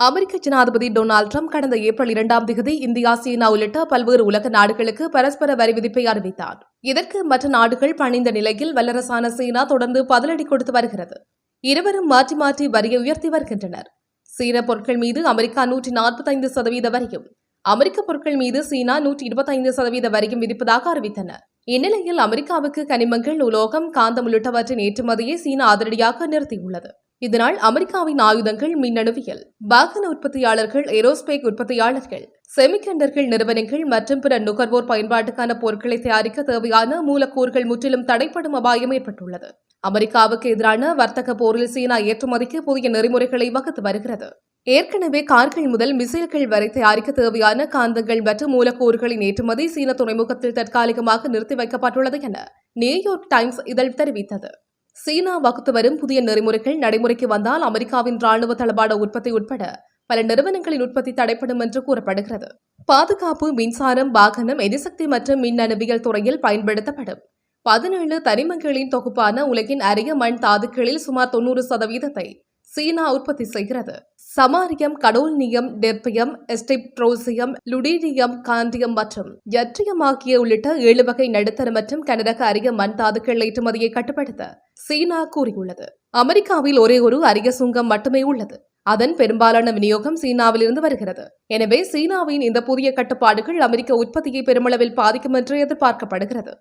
அமெரிக்க ஜனாதிபதி Donald Trump கடந்த April 2ஆம் தேதி இந்தியா, சீனா உள்ளிட்ட பல்வேறு உலக நாடுகளுக்கு பரஸ்பர வரி விதிப்பை அறிவித்தார். இதற்கு மற்ற நாடுகள் பணிந்த நிலையில் வல்லரசான சீனா தொடர்ந்து பதிலடி கொடுத்து வருகிறது. இருவரும் மாற்றி மாற்றி வரியை உயர்த்தி வருகின்றனர். சீன பொருட்கள் மீது அமெரிக்கா 145% வரியும், அமெரிக்க பொருட்கள் மீது சீனா 125% வரியும் விதிப்பதாக அறிவித்தனர். இந்நிலையில் அமெரிக்காவுக்கு கனிமங்கள், உலோகம், காந்தம் உள்ளிட்டவற்றின் ஏற்றுமதியை சீனா அதிரடியாக நிறுத்தியுள்ளது. இதனால் அமெரிக்காவின் ஆயுதங்கள், மின்னணுவியல், வாகன உற்பத்தியாளர்கள், ஏரோஸ்பேஸ் உற்பத்தியாளர்கள், செமிகண்டர்கள் நிறுவனங்கள் மற்றும் பிற நுகர்வோர் பயன்பாட்டுக்கான பொருட்களை தயாரிக்க தேவையான மூலக்கூறுகள் முற்றிலும் தடைப்படும் அபாயம் ஏற்பட்டுள்ளது. அமெரிக்காவுக்கு எதிரான வர்த்தக போரில் சீனா ஏற்றுமதிக்கு புதிய நெறிமுறைகளை வகுத்து வருகிறது. ஏற்கனவே கார்கள் முதல் மிசைல்கள் வரை தயாரிக்க தேவையான காந்தங்கள் மற்றும் மூலக்கூறுகளின் ஏற்றுமதி சீன துறைமுகத்தில் தற்காலிகமாக நிறுத்தி வைக்கப்பட்டுள்ளது என நியூயார்க் டைம்ஸ் இதழ் தெரிவித்தது. சீனா வகுத்து வரும் புதிய நெறிமுறைகள் நடைமுறைக்கு வந்தால் அமெரிக்காவின் ராணுவ தளவாட உற்பத்தி உட்பட பல நிறுவனங்களின் உற்பத்தி தடைப்படும் என்று கூறப்படுகிறது. பாதுகாப்பு, மின்சாரம், வாகனம், எரிசக்தி மற்றும் மின்னணுவியல் துறையில் பயன்படுத்தப்படும் 17 தனிமங்களின் தொகுப்பான உலகின் அரிய மண் தாதுக்களில் சுமார் 90% சீனா உற்பத்தி செய்கிறது. சமாரியம், கடோல்னியம், டெர்பியம், எஸ்டிப்ட்ரோசியம், லுடீனியம், காண்டியம் மற்றும் யட்ரியம் ஆகிய உள்ளிட்ட 7 வகை நடுத்தர மற்றும் கனரக அரிய மண் தாதுக்கள் ஏற்றுமதியை கட்டுப்படுத்த சீனா கூறியுள்ளது. அமெரிக்காவில் ஒரே ஒரு அரிய சுங்கம் மட்டுமே உள்ளது. அதன் பெரும்பாலான விநியோகம் சீனாவில் இருந்து வருகிறது. எனவே சீனாவின் இந்த புதிய கட்டுப்பாடுகள் அமெரிக்க உற்பத்தியை பெருமளவில் பாதிக்கும் என்று எதிர்பார்க்கப்படுகிறது.